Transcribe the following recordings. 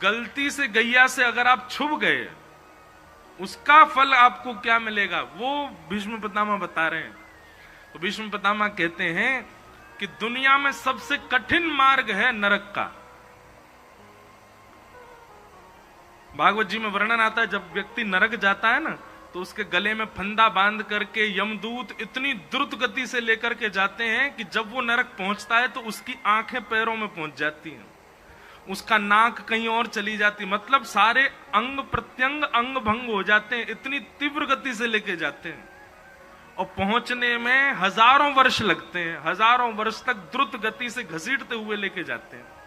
गलती से गैया से अगर आप छुप गए, उसका फल आपको क्या मिलेगा वो भीष्म पितामह बता रहे हैं। तो भीष्म पितामह कहते हैं कि दुनिया में सबसे कठिन मार्ग है नरक का। भागवत जी में वर्णन आता है, जब व्यक्ति नरक जाता है ना, तो उसके गले में फंदा बांध करके यमदूत इतनी द्रुत गति से लेकर के जाते हैं कि जब वो नरक पहुंचता है तो उसकी आंखें पैरों में पहुंच जाती हैं, उसका नाक कहीं और चली जाती, मतलब सारे अंग प्रत्यंग अंग भंग हो जाते हैं, इतनी तीव्र गति से लेके जाते हैं। और पहुंचने में हजारों वर्ष लगते हैं, हजारों वर्ष तक द्रुत गति से घसीटते हुए लेके जाते हैं।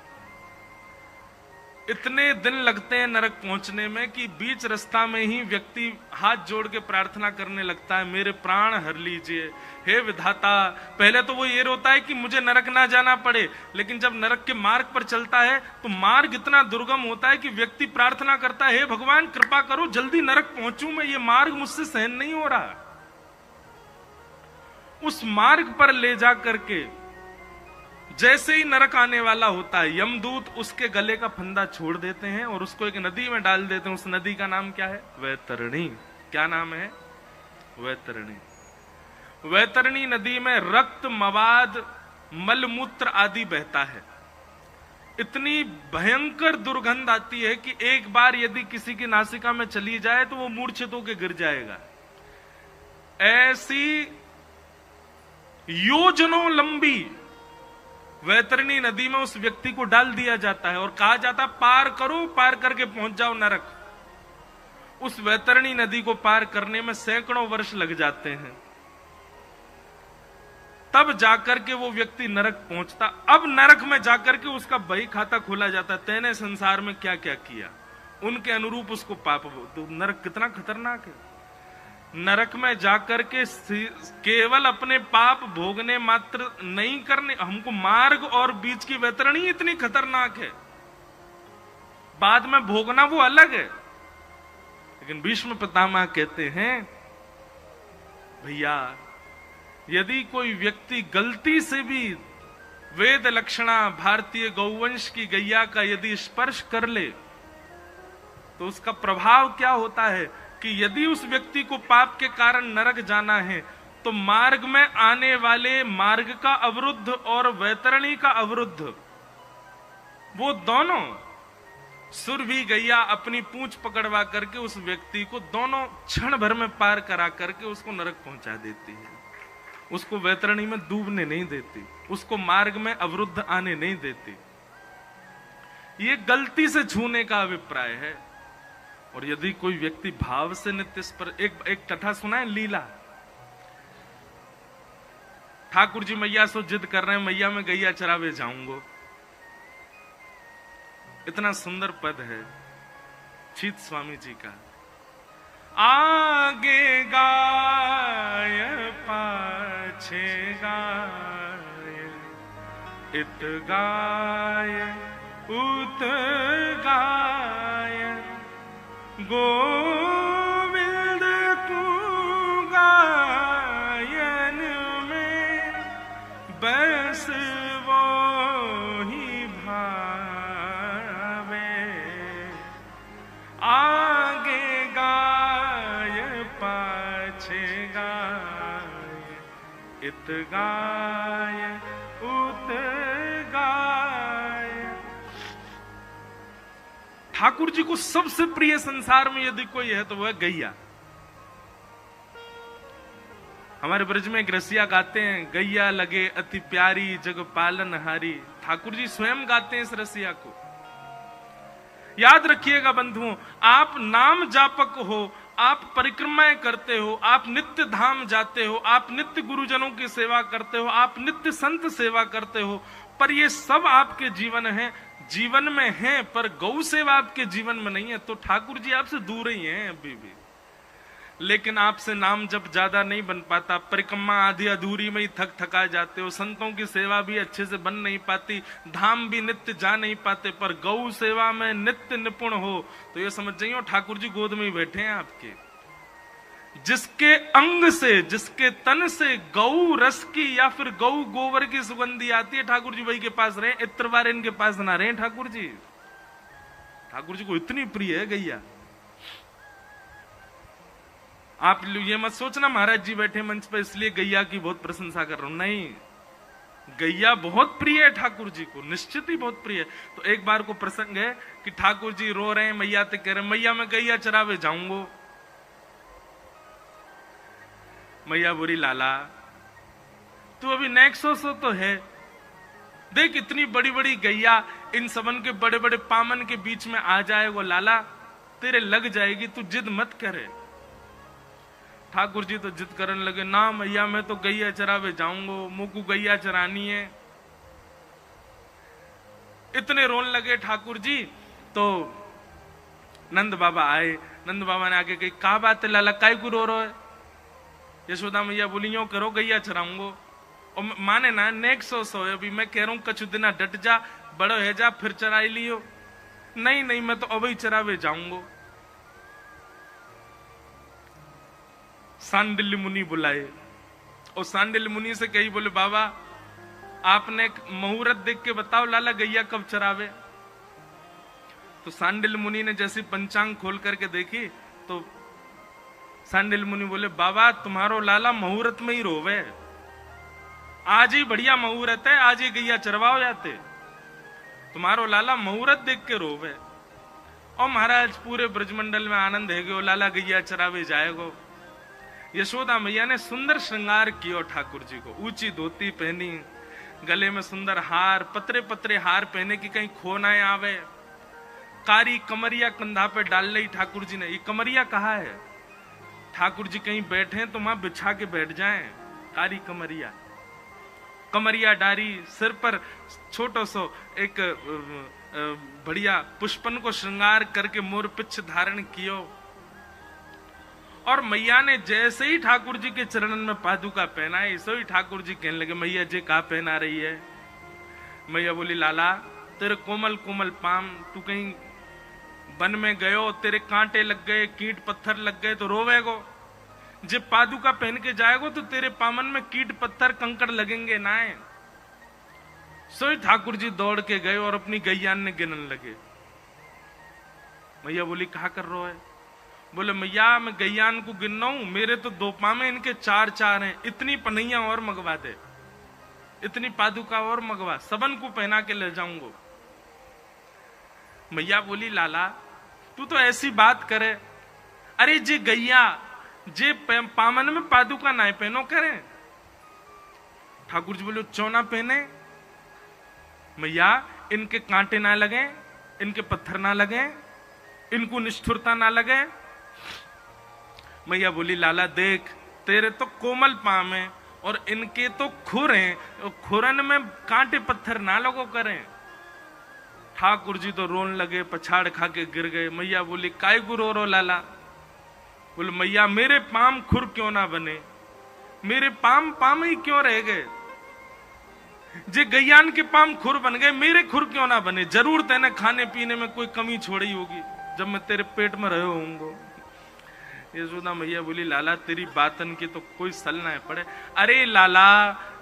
इतने दिन लगते हैं नरक पहुंचने में कि बीच रास्ता में ही व्यक्ति हाथ जोड़ के प्रार्थना करने लगता है, मेरे प्राण हर लीजिए, हे विधाता। पहले तो वो ये रोता है कि मुझे नरक ना जाना पड़े, लेकिन जब नरक के मार्ग पर चलता है तो मार्ग इतना दुर्गम होता है कि व्यक्ति प्रार्थना करता है, हे भगवान कृपा करो जल्दी नरक पहुंचूं मैं, ये मार्ग मुझसे सहन नहीं हो रहा। उस मार्ग पर ले जा करके जैसे ही नरक आने वाला होता है, यमदूत उसके गले का फंदा छोड़ देते हैं और उसको एक नदी में डाल देते हैं। उस नदी का नाम क्या है? वैतरणी। क्या नाम है? वैतरणी। वैतरणी नदी में रक्त, मवाद, मलमूत्र आदि बहता है। इतनी भयंकर दुर्गंध आती है कि एक बार यदि किसी की नासिका में चली जाए तो वो मूर्छित होकर गिर जाएगा। ऐसी योजनों लंबी वैतरणी नदी में उस व्यक्ति को डाल दिया जाता है और कहा जाता है पार करो, पार करके पहुंच जाओ नरक। उस वैतरणी नदी को पार करने में सैकड़ों वर्ष लग जाते हैं, तब जाकर के वो व्यक्ति नरक पहुंचता। अब नरक में जाकर के उसका बही खाता खोला जाता, तैने संसार में क्या क्या किया, उनके अनुरूप उसको पाप। तो नरक कितना खतरनाक है। नरक में जाकर के केवल अपने पाप भोगने मात्र नहीं करने, हमको मार्ग और बीच की वैतरणी इतनी खतरनाक है, बाद में भोगना वो अलग है। लेकिन भीष्म पितामह कहते हैं, भैया यदि कोई व्यक्ति गलती से भी वेद लक्षणा भारतीय गौवंश की गैया का यदि स्पर्श कर ले तो उसका प्रभाव क्या होता है कि यदि उस व्यक्ति को पाप के कारण नरक जाना है तो मार्ग में आने वाले मार्ग का अवरुद्ध और वैतरणी का अवरुद्ध, वो दोनों सुरभि गैया अपनी पूंछ पकड़वा करके उस व्यक्ति को दोनों क्षण भर में पार करा करके उसको नरक पहुंचा देती है। उसको वैतरणी में डूबने नहीं देती, उसको मार्ग में अवरुद्ध आने नहीं देती। ये गलती से छूने का अभिप्राय है। और यदि कोई व्यक्ति भाव से नित्य स्पर्श, एक कथा सुना है लीला। ठाकुर जी मैया सो जिद कर रहे हैं, मैया मैं गैया चरावे जाऊंगा। इतना सुंदर पद है छीत स्वामी जी का, आगे गाय पाछे गाय, इत गाय उत गाय, गोविंद को गायन में बस वो ही भावे, आगे गाय पाछे गाय, इत गाय उत गाय। ठाकुर जी को सबसे प्रिय संसार में यदि कोई है तो वह है गैया। हमारे ब्रज में एक रसिया गाते हैं, गैया लगे अति प्यारी जग पालनहारी। ठाकुर जी स्वयं गाते हैं इस रसिया को। याद रखिएगा बंधुओं, आप नाम जापक हो, आप परिक्रमाएं करते हो, आप नित्य धाम जाते हो, आप नित्य गुरुजनों की सेवा करते हो, आप नित्य संत सेवा करते हो, पर ये सब आपके जीवन में है, पर गौ सेवा आपके जीवन में नहीं है। तो ठाकुर जी आपसे दूर ही हैं अभी भी। लेकिन आपसे नाम जब ज्यादा नहीं बन पाता, परिक्रमा आधी अधूरी में ही थका जाते हो, संतों की सेवा भी अच्छे से बन नहीं पाती, धाम भी नित्य जा नहीं पाते, पर गौ सेवा में नित्य निपुण हो तो ये समझ जाइए ठाकुर जी गोद में ही बैठे हैं आपके। जिसके अंग से, जिसके तन से गौ रस की या फिर गौ गोबर की सुगंधी आती है, ठाकुर जी वही के पास रहे, इत्रवार इनके पास ना रहे ठाकुर जी। ठाकुर जी को इतनी प्रिय है गैया। आप ये मत सोचना महाराज जी बैठे मंच पर इसलिए गैया की बहुत प्रशंसा कर रहा हूं, नहीं, गैया बहुत प्रिय है ठाकुर जी को, निश्चित ही बहुत प्रिय है। तो एक बार को प्रसंग है कि ठाकुर जी रो रहे हैं, मैया ते कह रहे मैया मैं गैया चरावे जाऊंगो। मैया बोली लाला तू अभी नेक्सो सो तो है, देख इतनी बड़ी बड़ी गैया इन सबन के बड़े बड़े पामन के बीच में आ जाए वो लाला, तेरे लग जाएगी, तू जिद मत करे। ठाकुर जी तो जिद करने लगे, ना मैया मैं तो गैया चरावे जाऊंगो, मुझको गैया चरानी है। इतने रोने लगे ठाकुर जी। तो नंद बाबा आए, नंद बाबा ने आके कही क्या बात है लाला, काय को रो है? यशोदा मैया बोली यूं करो गैया चराऊंगो। और माने ना नेक्स्ट सो अभी मैं कह रहा हूं कछु दिना डट जा, बड़ो है जा, फिर चराई लियो। नहीं नहीं मैं तो अभी चरावे जाऊंगो। सांडिल्य मुनि बुलाए और सांडिल्य मुनि से कही, बोले बाबा आपने मुहूर्त देख के बताओ लाला गैया कब चरावे। तो सांडिल्य मुनि ने जैसे पंचांग खोल करके देखी तो सांडिल्य मुनि बोले बाबा तुम्हारो लाला मुहूर्त में ही रोवे, आज ही बढ़िया मुहूर्त है, आज ही गैया चरवाओ जाते, तुम्हारो लाला मुहूर्त देख के रोवे। और महाराज पूरे ब्रजमंडल में आनंद है गयो, लाला गैया चरावे जाएगो। यशोदा मैया ने सुंदर श्रृंगार किया ठाकुर जी को, ऊंची धोती पहनी, गले में सुंदर हार, पतरे पतरे हार पहने की कहीं खो ना आवे। कारी कमरिया कंधा पे डाल ली ठाकुर जी ने। ये कमरिया कहाँ है? ठाकुर जी कहीं बैठे तो वहां बिछा के बैठ जाएं। कारी कमरिया, कमरिया डारी, सिर पर छोटो सो एक बढ़िया पुष्पन को श्रृंगार करके मोर पिछ धारण कियो। और मैया ने जैसे ही ठाकुर जी के चरणन में पादुका पहनाई, सो ही ठाकुर जी कहने लगे मैया जी कहा पहना रही है? मैया बोली लाला तेरे कोमल कोमल पाम, तू कहीं वन में गयो, तेरे कांटे लग गए, कीट पत्थर लग गए तो रोवेगो। जब पादुका पहन के जाएगो तो तेरे पामन में कीट पत्थर कंकड़ लगेंगे ना। सो ही ठाकुर जी दौड़ के गए और अपनी गैयान ने गिनन लगे। मैया बोली कहा कर रहे है? बोले मैया मैं गैयान को गिन रहा हूं, मेरे तो दो पामे इनके चार चार हैं, इतनी पनैया और मंगवा दे, इतनी पादुका और मंगवा, सबन को पहना के ले जाऊंगा। मैया बोली लाला तू तो ऐसी बात करे, अरे जे गैया जे पामन में पादुका ना पहनो करे। ठाकुर जी बोले चौना पहने मैया, इनके कांटे ना लगे, इनके पत्थर ना लगे, इनको निष्ठुरता ना लगे। मैया बोली लाला देख तेरे तो कोमल पाम है और इनके तो खुर हैं, खुरन में कांटे पत्थर ना लगो करें। ठाकुर जी तो रोन लगे, पछाड़ खा के गिर गए। मैया बोली काय को रो रो लाला? बोले मैया मेरे पाम खुर क्यों ना बने, मेरे पाम पाम ही क्यों रह गए? जे गैयान के पाम खुर बन गए, मेरे खुर क्यों ना बने? जरूर तेने खाने पीने में कोई कमी छोड़ी होगी जब मैं तेरे पेट में रहे होऊंगा। यशोदा मैया बोली लाला तेरी बातन की तो कोई सल ना पड़े। अरे लाला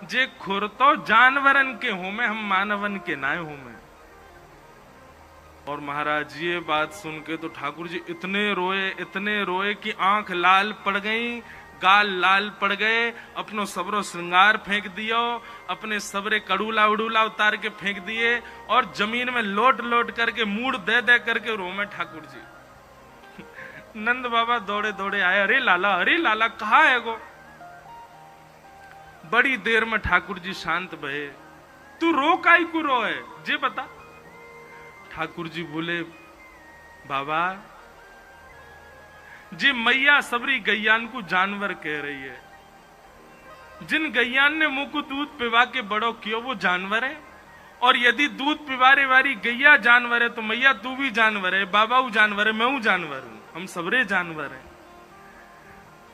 जे खुर तो जानवरन के हो में, हम मानवन के ना हो में। और महाराज ये बात सुन के तो ठाकुर जी इतने रोए कि आंख लाल पड़ गई, गाल लाल पड़ गए, अपनो सबरो श्रृंगार फेंक दियो, अपने सबरे कड़ूला उड़ूला उतार के फेंक दिए और जमीन में लोट लोट करके मूड दे दे करके रोमे ठाकुर जी। नंद बाबा दौड़े दौड़े आए, अरे लाला कहाँ है गो? बड़ी देर में ठाकुर जी शांत भये। तू रो काई को रो है जे बता? ठाकुर जी बोले बाबा जी मैया सबरी गैयान को जानवर कह रही है, जिन गैयान ने मुंह को दूध पिवा के बड़ो कियो वो जानवर है, और यदि दूध पिवारे वाली गैया जानवर है तो मैया तू भी जानवर है, बाबा वो जानवर है, मैं हूं जानवर हूं, हम सबरे जानवर हैं।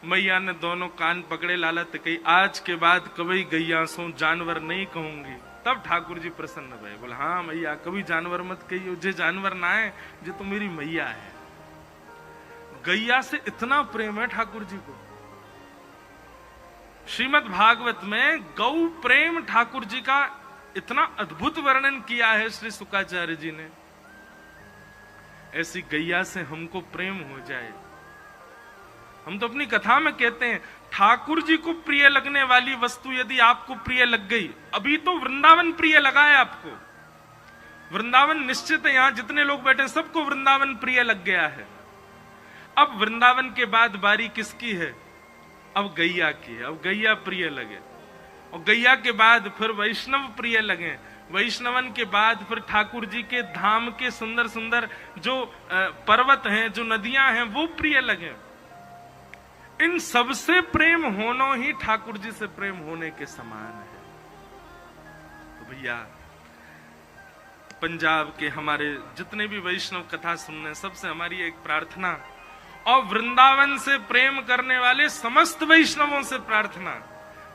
मैया ने दोनों कान पकड़े, लालत कही आज के बाद कभी गैया सो जानवर नहीं कहूंगी। तब ठाकुर जी प्रसन्न भये, बोले हाँ मैया कभी जानवर मत कहियो, जे जानवर ना है जे तो मेरी मैया है। गैया से इतना प्रेम है ठाकुर जी को। श्रीमद् भागवत में गौ प्रेम ठाकुर जी का इतना अद्भुत वर्णन किया है श्री शुकाचार्य जी ने ऐसी गैया से हमको प्रेम हो जाए। हम तो अपनी कथा में कहते हैं ठाकुर जी को प्रिय लगने वाली वस्तु यदि आपको प्रिय लग गई, अभी तो वृंदावन प्रिय लगा है आपको, वृंदावन निश्चित है, यहां जितने लोग बैठे हैं सबको वृंदावन प्रिय लग गया है। अब वृंदावन के बाद बारी किसकी है? अब गैया की है। अब गैया प्रिय लगे और गैया के बाद फिर वैष्णव प्रिय लगे, वैष्णवन के बाद फिर ठाकुर जी के धाम के सुंदर सुंदर जो पर्वत हैं, जो नदियां हैं, वो प्रिय लगे। इन सबसे प्रेम होना ही ठाकुर जी से प्रेम होने के समान है। तो भैया पंजाब के हमारे जितने भी वैष्णव कथा सुनने, सबसे हमारी एक प्रार्थना, और वृंदावन से प्रेम करने वाले समस्त वैष्णवों से प्रार्थना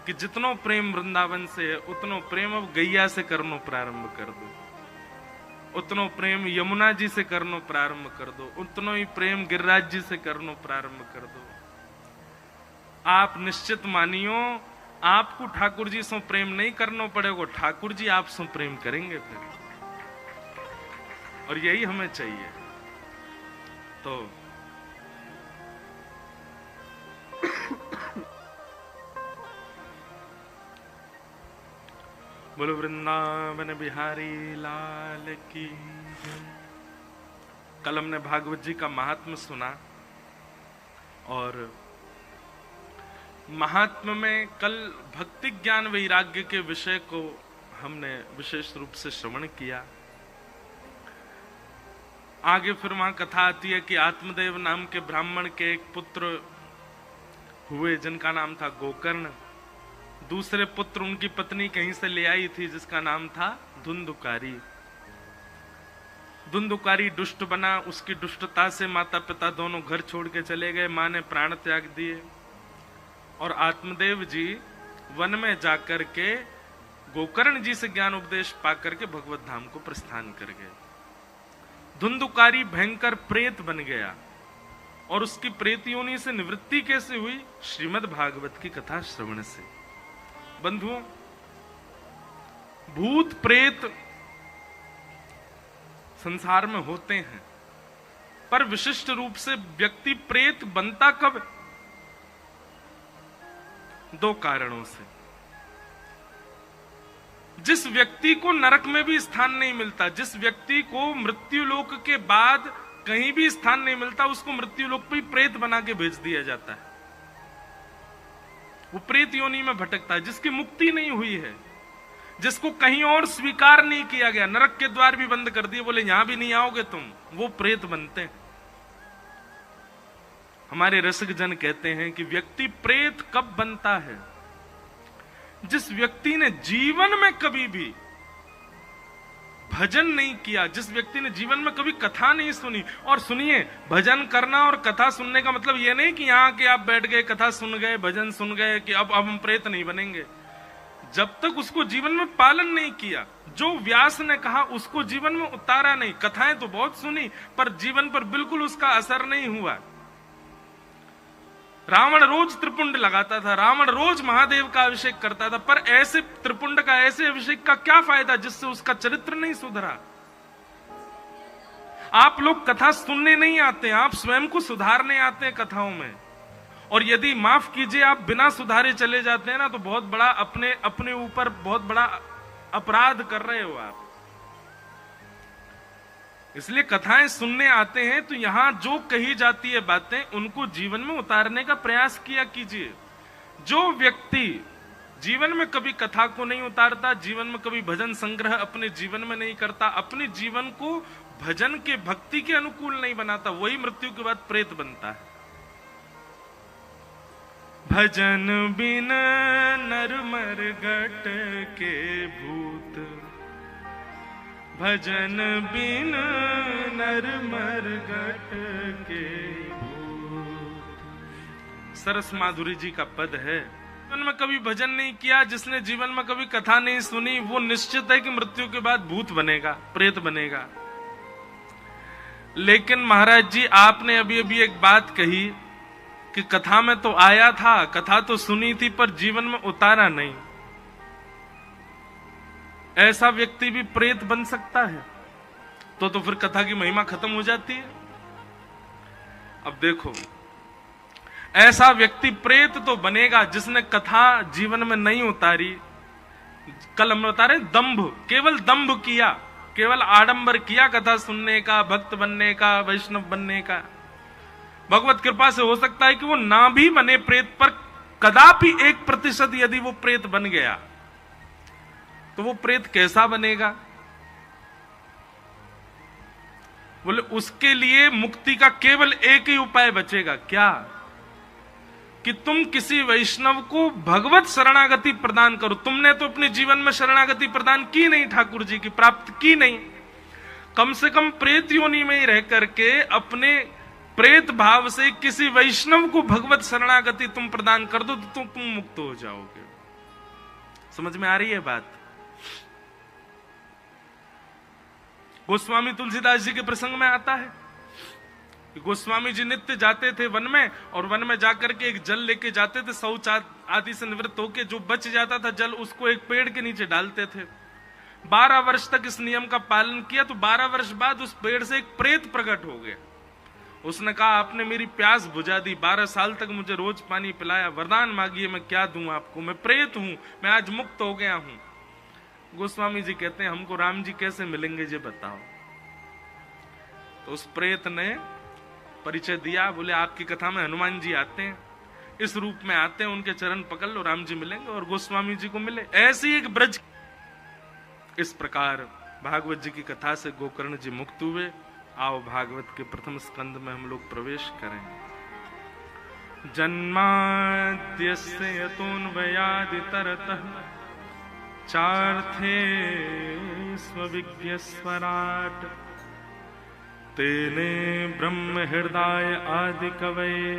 कि जितनो प्रेम वृंदावन से है उतनो प्रेम अब गैया से करनो प्रारंभ कर दो, उतनो प्रेम यमुना जी से करनो प्रारंभ कर दो, उतनो ही प्रेम गिरिराज जी से करनो प्रारंभ कर दो। आप निश्चित मानियो आपको ठाकुर जी से प्रेम नहीं करना पड़ेगा, ठाकुर जी आप से प्रेम करेंगे फिर, और यही हमें चाहिए। तो बोलो वृंदावन बिहारी लाल की। कल हमने भागवत जी का महात्म्य सुना, और महात्म्य में कल भक्ति ज्ञान वैराग्य के विषय को हमने विशेष रूप से श्रवण किया। आगे फिर वहां कथा आती है कि आत्मदेव नाम के ब्राह्मण के एक पुत्र हुए जिनका नाम था गोकर्ण। दूसरे पुत्र उनकी पत्नी कहीं से ले आई थी जिसका नाम था धुंधुकारी। धुंधुकारी दुष्ट बना, उसकी दुष्टता से माता पिता दोनों घर छोड़ के चले गए, मां ने प्राण त्याग दिए, और आत्मदेव जी वन में जाकर के गोकर्ण जी से ज्ञान उपदेश पाकर के भगवत धाम को प्रस्थान कर गए। धुंधुकारी भयंकर प्रेत बन गया, और उसकी प्रेत योनि से निवृत्ति कैसे हुई? श्रीमद् भागवत की कथा श्रवण से। बंधुओं, भूत प्रेत संसार में होते हैं, पर विशिष्ट रूप से व्यक्ति प्रेत बनता कब? दो कारणों से। जिस व्यक्ति को नरक में भी स्थान नहीं मिलता, जिस व्यक्ति को मृत्यु लोक के बाद कहीं भी स्थान नहीं मिलता, उसको मृत्यु लोक पे प्रेत बना के भेज दिया जाता है, वो प्रेत योनि में भटकता है। जिसकी मुक्ति नहीं हुई है, जिसको कहीं और स्वीकार नहीं किया गया, नरक के द्वार भी बंद कर दिए, बोले यहां भी नहीं आओगे तुम, वो प्रेत बनते हैं। हमारे रसिक जन कहते हैं कि व्यक्ति प्रेत कब बनता है? जिस व्यक्ति ने जीवन में कभी भी भजन नहीं किया, जिस व्यक्ति ने जीवन में कभी कथा नहीं सुनी। और सुनिए, भजन करना और कथा सुनने का मतलब यह नहीं कि यहां के आप बैठ गए, कथा सुन गए, भजन सुन गए कि अब हम प्रेत नहीं बनेंगे। जब तक उसको जीवन में पालन नहीं किया, जो व्यास ने कहा उसको जीवन में उतारा नहीं, कथाएं तो बहुत सुनी पर जीवन पर बिल्कुल उसका असर नहीं हुआ। रावण रोज त्रिपुंड लगाता था, रावण रोज महादेव का अभिषेक करता था, पर ऐसे त्रिपुंड का, ऐसे अभिषेक का क्या फायदा जिससे उसका चरित्र नहीं सुधरा। आप लोग कथा सुनने नहीं आते, आप स्वयं को सुधारने आते हैं कथाओं में, और यदि माफ कीजिए आप बिना सुधारे चले जाते हैं ना, तो बहुत बड़ा अपने ऊपर बहुत बड़ा अपराध कर रहे हो आप। इसलिए कथाएं सुनने आते हैं तो यहां जो कही जाती है बातें, उनको जीवन में उतारने का प्रयास किया कीजिए। जो व्यक्ति जीवन में कभी कथा को नहीं उतारता, जीवन में कभी भजन संग्रह अपने जीवन में नहीं करता, अपने जीवन को भजन के, भक्ति के अनुकूल नहीं बनाता, वही मृत्यु के बाद प्रेत बनता है। भजन बिन नर मर गट के भूत, भजन बिन नर मर गट के भूत। सरस माधुरी जी का पद है। जीवन में कभी भजन नहीं किया, जिसने जीवन में कभी कथा नहीं सुनी, वो निश्चित है कि मृत्यु के बाद भूत बनेगा, प्रेत बनेगा। लेकिन महाराज जी, आपने अभी अभी एक बात कही कि कथा में तो आया था, कथा तो सुनी थी, पर जीवन में उतारा नहीं। ऐसा व्यक्ति भी प्रेत बन सकता है। तो फिर कथा की महिमा खत्म हो जाती है। अब देखो, ऐसा व्यक्ति प्रेत तो बनेगा जिसने कथा जीवन में नहीं उतारी। कल हम बता रहे दंभ, केवल दंभ किया, केवल आडंबर किया कथा सुनने का, भक्त बनने का, वैष्णव बनने का। भगवत कृपा से हो सकता है कि वो ना भी बने प्रेत, पर कदापि 1% यदि वो प्रेत बन गया तो वो प्रेत कैसा बनेगा? बोले उसके लिए मुक्ति का केवल एक ही उपाय बचेगा, क्या? कि तुम किसी वैष्णव को भगवत शरणागति प्रदान करो। तुमने तो अपने जीवन में शरणागति प्रदान की नहीं, ठाकुर जी की प्राप्त की नहीं। कम से कम प्रेत योनि में ही रह करके अपने प्रेत भाव से किसी वैष्णव को भगवत शरणागति तुम प्रदान कर दो तो तुम मुक्त हो जाओगे। समझ में आ रही है बात? गोस्वामी तुलसीदास जी के प्रसंग में आता है कि गोस्वामी जी नित्य जाते थे वन में, और वन में जाकर के एक जल लेके जाते थे, शौच आदि से निवृत्त होके जो बच जाता था जल उसको एक पेड़ के नीचे डालते थे। 12 वर्ष तक इस नियम का पालन किया तो 12 वर्ष बाद उस पेड़ से एक प्रेत प्रकट हो गया। उसने कहा आपने मेरी प्यास बुझा दी, 12 साल तक मुझे रोज पानी पिलाया, वरदान मांगिए मैं क्या दूं आपको, मैं प्रेत हूं, मैं आज मुक्त हो गया हूं। गोस्वामी जी कहते हैं हमको राम जी कैसे मिलेंगे ये बताओ। तो उस प्रेत ने परिचय दिया, बोले आपकी कथा में हनुमान जी आते हैं, इस रूप में आते हैं, उनके चरण पकड़ लो राम जी मिलेंगे। और गोस्वामी जी को मिले। ऐसी एक ब्रज। इस प्रकार भागवत जी की कथा से गोकर्ण जी मुक्त हुए। आओ भागवत के प्रथम स्कंद में हम लोग प्रवेश करें। जन्माद्यस्य यतोऽन्वयादितरतः चार्थे स्वविज्ञस्वराट् तेने ब्रह्म हृदय आदि कवये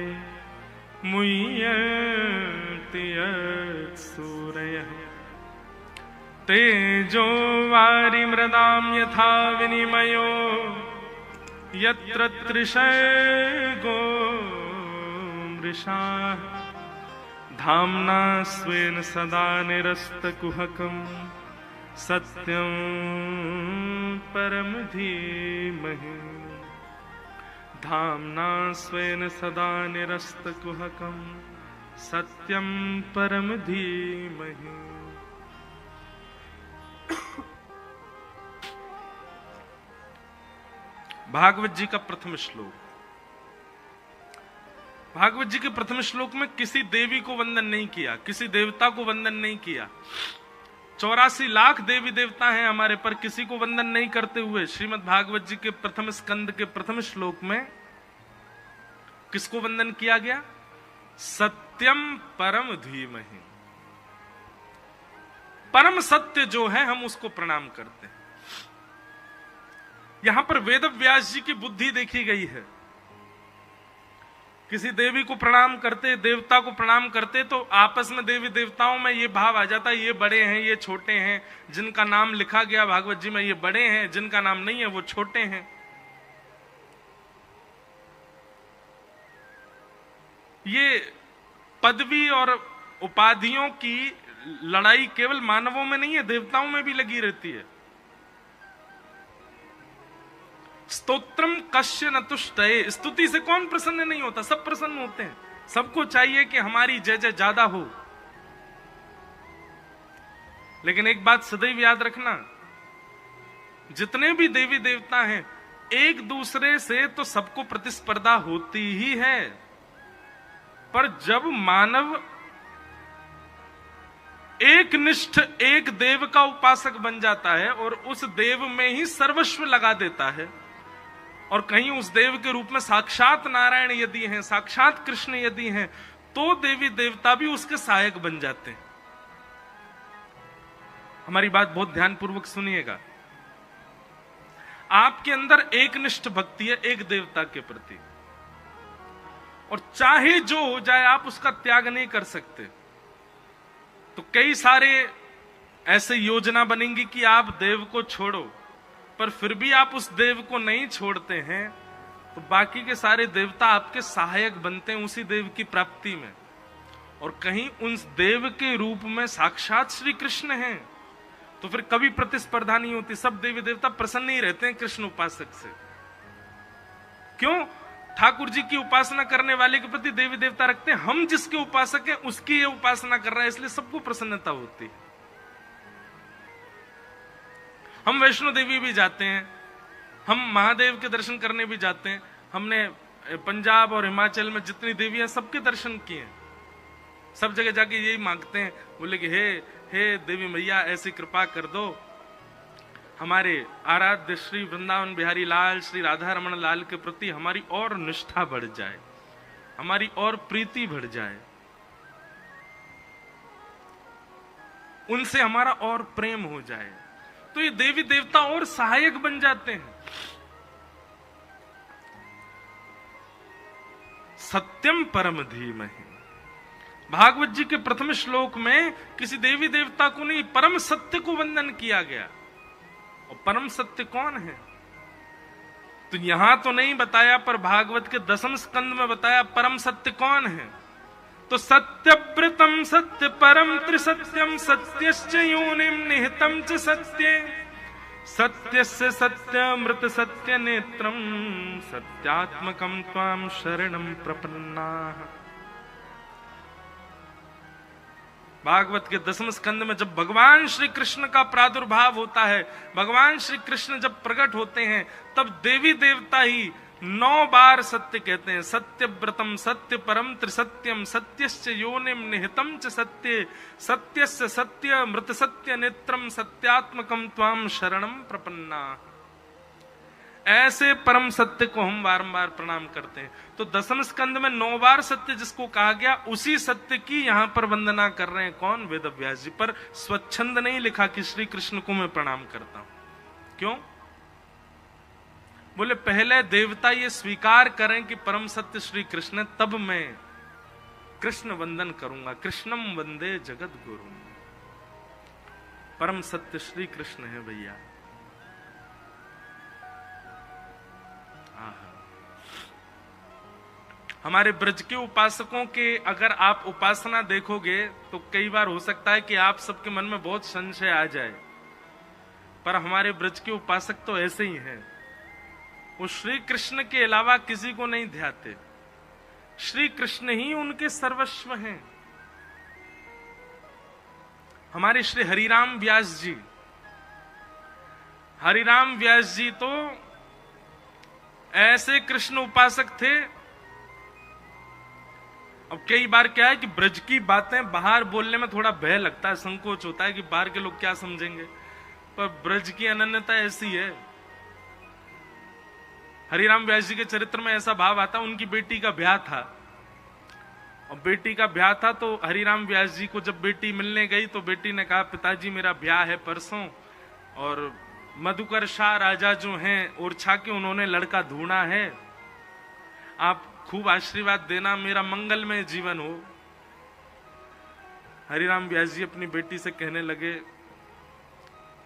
मुह्यन्ति यत्सूरयः तेजो वारि मृदां यथा विनिमयो यत्र त्रिशर्गो मृषाः धाम्ना स्वेन सदा निरस्तकुहकं सत्यं परम धीमहि। धाम्ना स्वेन सदा निरस्तकुहकं सत्यं परम धीमहि। भागवत जी का प्रथम श्लोक। भागवत जी के प्रथम श्लोक में किसी देवी को वंदन नहीं किया, किसी देवता को वंदन नहीं किया। 84 लाख देवी देवता हैं हमारे, पर किसी को वंदन नहीं करते हुए श्रीमद् भागवत जी के प्रथम स्कंद के प्रथम श्लोक में किसको वंदन किया गया? सत्यम परम धीमहि। परम सत्य जो है हम उसको प्रणाम करते हैं। यहां पर वेद व्यास जी की बुद्धि देखी गई है। किसी देवी को प्रणाम करते, देवता को प्रणाम करते तो आपस में देवी देवताओं में ये भाव आ जाता है ये बड़े हैं ये छोटे हैं, जिनका नाम लिखा गया भागवत जी में ये बड़े हैं, जिनका नाम नहीं है वो छोटे हैं। ये पदवी और उपाधियों की लड़ाई केवल मानवों में नहीं है, देवताओं में भी लगी रहती है। स्तोत्रम कश्य न तुष्टये, स्तुति से कौन प्रसन्न नहीं होता? सब प्रसन्न होते हैं। सबको चाहिए कि हमारी जय जय ज्यादा हो। लेकिन एक बात सदैव याद रखना, जितने भी देवी देवता हैं एक दूसरे से तो सबको प्रतिस्पर्धा होती ही है, पर जब मानव एक निष्ठ एक देव का उपासक बन जाता है और उस देव में ही सर्वस्व लगा देता है, और कहीं उस देव के रूप में साक्षात नारायण यदि हैं, साक्षात कृष्ण यदि हैं, तो देवी देवता भी उसके सहायक बन जाते हैं। हमारी बात बहुत ध्यानपूर्वक सुनिएगा। आपके अंदर एक निष्ठ भक्ति है एक देवता के प्रति, और चाहे जो हो जाए आप उसका त्याग नहीं कर सकते। तो कई सारे ऐसे योजना बनेंगी कि आप देव को छोड़ो, पर फिर भी आप उस देव को नहीं छोड़ते हैं तो बाकी के सारे देवता आपके सहायक बनते हैं उसी देव की प्राप्ति में। और कहीं उन देव के रूप में साक्षात श्री कृष्ण हैं, तो फिर कभी प्रतिस्पर्धा नहीं होती, सब देवी देवता प्रसन्न ही रहते हैं कृष्ण उपासक से। क्यों? ठाकुर जी की उपासना करने वाले के प्रति देवी देवता रखते हैं, हम जिसके उपासक हैं उसकी ये उपासना कर रहा है, इसलिए सबको प्रसन्नता होती है। हम वैष्णो देवी भी जाते हैं, हम महादेव के दर्शन करने भी जाते हैं। हमने पंजाब और हिमाचल में जितनी देवी हैं सबके दर्शन किए हैं। सब जगह जाके यही मांगते हैं, बोले कि हे देवी मैया ऐसी कृपा कर दो, हमारे आराध्य श्री वृंदावन बिहारी लाल, श्री राधा रमन लाल के प्रति हमारी और निष्ठा बढ़ जाए, हमारी और प्रीति बढ़ जाए, उनसे हमारा और प्रेम हो जाए। तो ये देवी देवता और सहायक बन जाते हैं। सत्यम परम धीमहि, भागवत जी के प्रथम श्लोक में किसी देवी देवता को नहीं, परम सत्य को वंदन किया गया। और परम सत्य कौन है? तो यहां तो नहीं बताया, पर भागवत के 10वें स्कंद में बताया परम सत्य कौन है। तो सत्यव्रतम सत्य परम त्रिसत्यम सत्यश्च योनिम निहितम च सत्ये सत्यस्य सत्यमृत सत्य नेत्रम सत्यात्मकम त्वाम शरणम प्रपन्नाः। भागवत के 10वें स्कंद में जब भगवान श्री कृष्ण का प्रादुर्भाव होता है, भगवान श्री कृष्ण जब प्रकट होते हैं, तब देवी देवता ही 9 बार सत्य कहते हैं। सत्यव्रतम सत्य परम त्रिसत्यम सत्यश्च योनिम निहितम च सत्ये सत्यस्य सत्य मृत सत्य नेत्रम सत्यात्मकम त्वाम शरणम प्रपन्ना। ऐसे परम सत्य को हम बारंबार प्रणाम करते हैं। तो 10वें स्कंद में 9 बार सत्य जिसको कहा गया, उसी सत्य की यहां पर वंदना कर रहे हैं। कौन? वेद व्यास जी। पर स्वच्छंद नहीं लिखा कि श्री कृष्ण को मैं प्रणाम करता हूं। क्यों? बोले पहले देवता ये स्वीकार करें कि परम सत्य श्री कृष्ण, तब मैं कृष्ण वंदन करूंगा। कृष्णम वंदे जगत गुरु। परम सत्य श्री कृष्ण है भैया। हमारे ब्रज के उपासकों के अगर आप उपासना देखोगे तो कई बार हो सकता है कि आप सबके मन में बहुत संशय आ जाए, पर हमारे ब्रज के उपासक तो ऐसे ही हैं। वो श्री कृष्ण के अलावा किसी को नहीं ध्याते, श्री कृष्ण ही उनके सर्वस्व हैं। हमारे श्री हरिराम व्यास जी, हरिराम व्यास जी तो ऐसे कृष्ण उपासक थे। अब कई बार क्या है कि ब्रज की बातें बाहर बोलने में थोड़ा भय लगता है, संकोच होता है कि बाहर के लोग क्या समझेंगे, पर ब्रज की अनन्यता ऐसी है। हरिराम व्यास जी के चरित्र में ऐसा भाव आता, उनकी बेटी का ब्याह था, और बेटी का ब्याह था तो हरिराम व्यास जी को जब बेटी मिलने गई तो बेटी ने कहा, पिताजी मेरा ब्याह है परसों, और मधुकर शाह राजा जो हैं ओरछा के, उन्होंने लड़का ढूंढा है, आप खूब आशीर्वाद देना, मेरा मंगलमय जीवन हो। हरिराम व्यास जी अपनी बेटी से कहने लगे,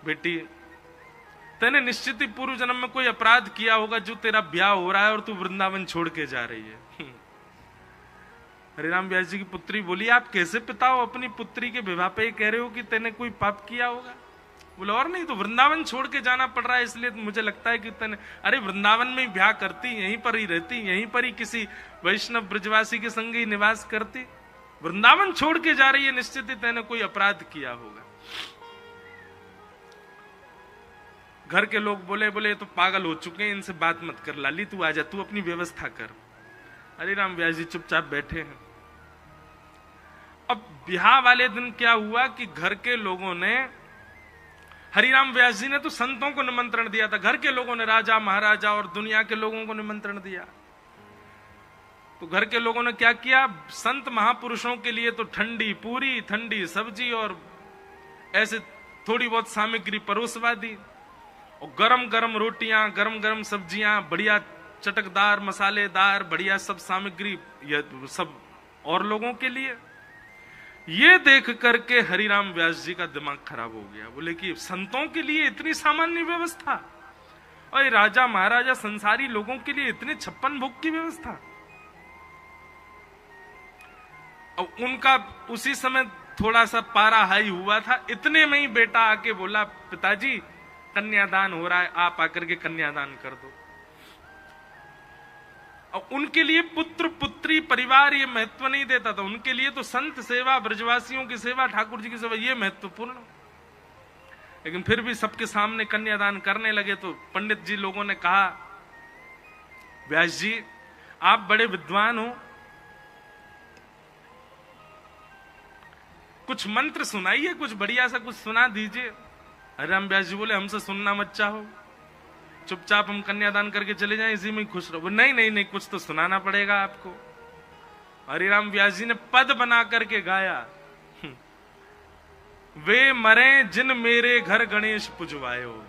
बेटी तूने निश्चित ही पूर्व जन्म में कोई अपराध किया होगा जो तेरा ब्याह हो रहा है और तू वृंदावन छोड़ के जा रही है। हरिराम व्यास जी की पुत्री बोली, आप कैसे पिता हो, अपनी पुत्री के विवाह पे कह रहे हो कि तूने कोई पाप किया होगा? बोले और नहीं तो वृंदावन छोड़ के जाना पड़ रहा है, इसलिए मुझे लगता है कि तने, अरे वृंदावन में ही ब्याह करती, यहीं पर ही रहती, यहीं पर ही किसी वैष्णव ब्रजवासी के संग ही निवास करती, वृंदावन छोड़ के जा रही है, निश्चित ही तने कोई अपराध किया होगा। घर के लोग बोले तो पागल हो चुके हैं, इनसे बात मत कर, लाली तू आजा, तू अपनी व्यवस्था कर। हरिराम व्यास जी चुपचाप बैठे हैं। अब ब्याह वाले दिन क्या हुआ कि घर के लोगों ने, हरिराम व्यास जी ने तो संतों को निमंत्रण दिया था, घर के लोगों ने राजा महाराजा और दुनिया के लोगों को निमंत्रण दिया। तो घर के लोगों ने क्या किया, संत महापुरुषों के लिए तो ठंडी पूरी, ठंडी सब्जी और ऐसे थोड़ी बहुत सामग्री परोसवा दी, और गरम गरम रोटियां, गरम गरम सब्जियां, बढ़िया चटकदार मसालेदार बढ़िया सब सामग्री, यह सब और लोगों के लिए। ये देख करके हरिराम व्यास जी का दिमाग खराब हो गया। बोले कि संतों के लिए इतनी सामान्य व्यवस्था, और राजा महाराजा संसारी लोगों के लिए इतने 56 भोग की व्यवस्था। और उनका उसी समय थोड़ा सा पारा हाई हुआ था, इतने में ही बेटा आके बोला, पिताजी कन्यादान हो रहा है, आप आकर के कन्यादान कर दो। और उनके लिए पुत्र पुत्री परिवार ये महत्व नहीं देता था, उनके लिए तो संत सेवा, ब्रजवासियों की सेवा, ठाकुर जी की सेवा ये महत्वपूर्ण। लेकिन फिर भी सबके सामने कन्यादान करने लगे तो पंडित जी लोगों ने कहा, व्यास जी आप बड़े विद्वान हो, कुछ मंत्र सुनाइए, कुछ बढ़िया सा कुछ सुना दीजिए। अरे राम व्यास जी बोले, हमसे सुनना मत चाहो, चुपचाप हम कन्यादान करके चले जाएं, इसी में खुश रहो। नहीं नहीं नहीं, कुछ तो सुनाना पड़ेगा आपको। हरिराम व्यास जी ने पद बना करके गाया, वे मरे जिन मेरे घर गणेश पुजवायो,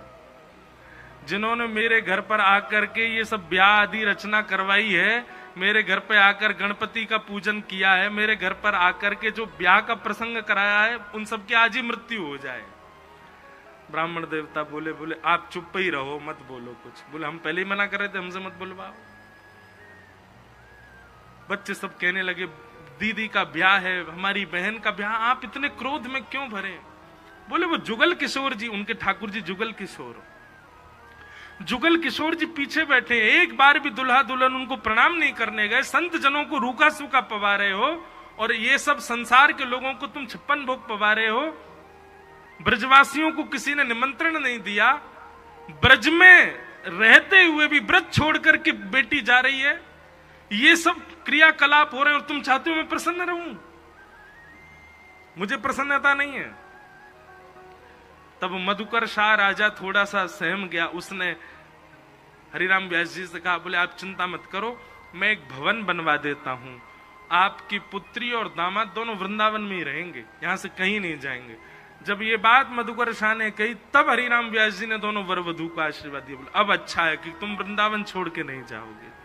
जिन्होंने मेरे घर पर आकर के ये सब ब्याह आदि रचना करवाई है, मेरे घर पे आकर गणपति का पूजन किया है, मेरे घर पर आकर के जो ब्याह का प्रसंग कराया है, उन सब की आज ही मृत्यु हो जाए। ब्राह्मण देवता बोले आप चुप ही रहो, मत बोलो कुछ। बोले हम पहले ही मना कर रहे थे, हमसे मत बुलवाओ। बच्चे सब कहने लगे, दीदी का ब्याह है, हमारी बहन का ब्याह, आप इतने क्रोध में क्यों भरे? बोले वो जुगल किशोर जी, उनके ठाकुर जी जुगल किशोर, जुगल किशोर जी पीछे बैठे, एक बार भी दुल्हा दुल्हन उनको प्रणाम नहीं करने गए, संत जनों को रूखा सूखा पवा रहे हो, और ये सब संसार के लोगों को तुम 56 भोग पवा रहे हो। ब्रजवासियों को किसी ने निमंत्रण नहीं दिया, ब्रज में रहते हुए भी ब्रज छोड़ करके बेटी जा रही है, ये सब क्रियाकलाप हो रहे हैं और तुम चाहते हो मैं प्रसन्न रहूं? मुझे प्रसन्नता नहीं है। तब मधुकर शाह राजा थोड़ा सा सहम गया, उसने हरिराम व्यास जी से कहा, बोले आप चिंता मत करो, मैं एक भवन बनवा देता हूं, आपकी पुत्री और दामाद दोनों वृंदावन में ही रहेंगे, यहां से कहीं नहीं जाएंगे। जब ये बात मधुकर शाह ने कही, तब हरिराम व्यास जी ने दोनों वर वधू को आशीर्वाद दिया, बोले अब अच्छा है कि तुम वृंदावन छोड़ के नहीं जाओगे।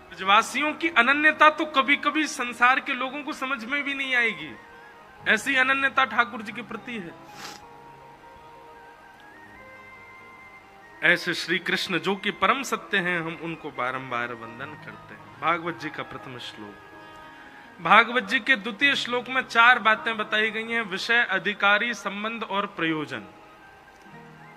ब्रजवासियों की अनन्यता तो कभी कभी संसार के लोगों को समझ में भी नहीं आएगी, ऐसी अनन्यता ठाकुर जी के प्रति है। ऐसे श्री कृष्ण जो कि परम सत्य हैं, हम उनको बारंबार वंदन करते हैं। भागवत जी का प्रथम श्लोक, भागवत जी के द्वितीय श्लोक में 4 बातें बताई गई हैं, विषय, अधिकारी, संबंध और प्रयोजन।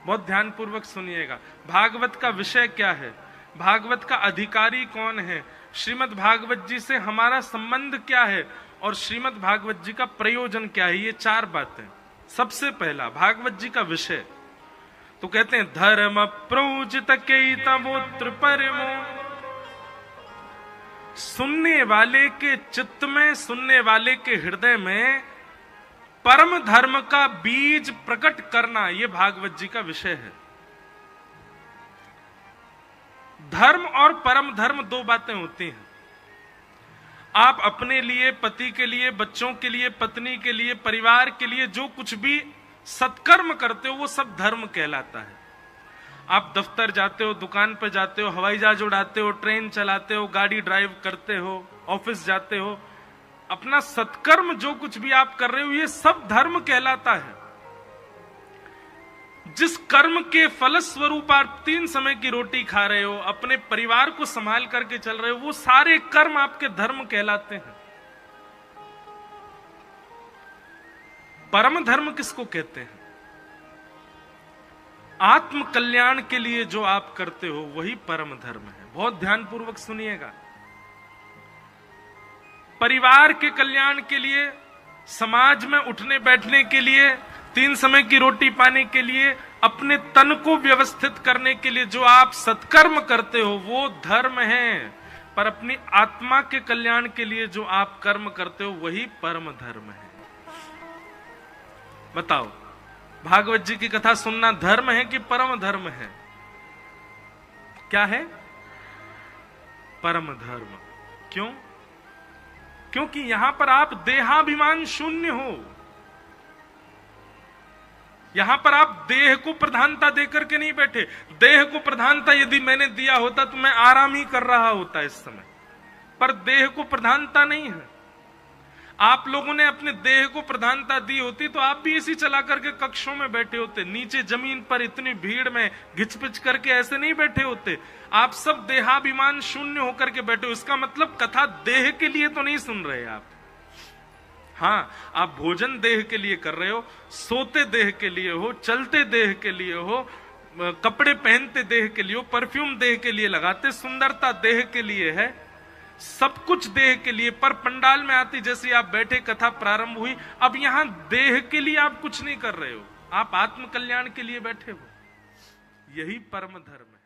बहुत ध्यान पूर्वक सुनिएगा। भागवत का विषय क्या है, भागवत का अधिकारी कौन है, श्रीमद् भागवत जी से हमारा संबंध क्या है, और श्रीमद् भागवत जी का प्रयोजन क्या है, ये 4 बातें। सबसे पहला भागवत जी का विषय, तो कहते हैं धर्म प्रोचित केतवोत्र परमो, सुनने वाले के चित्त में, सुनने वाले के हृदय में परम धर्म का बीज प्रकट करना, यह भागवत जी का विषय है। धर्म और परम धर्म 2 बातें होती हैं। आप अपने लिए, पति के लिए, बच्चों के लिए, पत्नी के लिए, परिवार के लिए जो कुछ भी सत्कर्म करते हो वो सब धर्म कहलाता है। आप दफ्तर जाते हो, दुकान पर जाते हो, हवाई जहाज उड़ाते हो, ट्रेन चलाते हो, गाड़ी ड्राइव करते हो, ऑफिस जाते हो, अपना सत्कर्म जो कुछ भी आप कर रहे हो ये सब धर्म कहलाता है। जिस कर्म के फलस्वरूप आप 3 समय की रोटी खा रहे हो, अपने परिवार को संभाल करके चल रहे हो, वो सारे कर्म आपके धर्म कहलाते हैं। परम धर्म किसको कहते हैं? आत्म कल्याण के लिए जो आप करते हो वही परम धर्म है। बहुत ध्यान पूर्वक सुनिएगा। परिवार के कल्याण के लिए, समाज में उठने बैठने के लिए, 3 समय की रोटी पाने के लिए, अपने तन को व्यवस्थित करने के लिए जो आप सत्कर्म करते हो वो धर्म है। पर अपनी आत्मा के कल्याण के लिए जो आप कर्म करते हो वही परम धर्म है। बताओ, भागवत जी की कथा सुनना धर्म है कि परम धर्म है? क्या है? परम धर्म। क्यों? क्योंकि यहां पर आप देहाभिमान शून्य हो। यहां पर आप देह को प्रधानता देकर के नहीं बैठे। देह को प्रधानता यदि मैंने दिया होता तो मैं आराम ही कर रहा होता इस समय, पर देह को प्रधानता नहीं है। आप लोगों ने अपने देह को प्रधानता दी होती तो आप भी इसी चला करके कक्षों में बैठे होते, नीचे जमीन पर इतनी भीड़ में घिचपिच करके ऐसे नहीं बैठे होते। आप सब देहाभिमान शून्य होकर के बैठे हो। इसका मतलब कथा देह के लिए तो नहीं सुन रहे आप। हाँ, आप भोजन देह के लिए कर रहे हो, सोते देह के लिए हो, चलते देह के लिए हो, कपड़े पहनते देह के लिए हो, परफ्यूम देह के लिए लगाते, सुंदरता देह के लिए है, सब कुछ देह के लिए। पर पंडाल में आती जैसे आप बैठे, कथा प्रारंभ हुई, अब यहां देह के लिए आप कुछ नहीं कर रहे हो, आप आत्म कल्याण के लिए बैठे हो। यही परम धर्म है।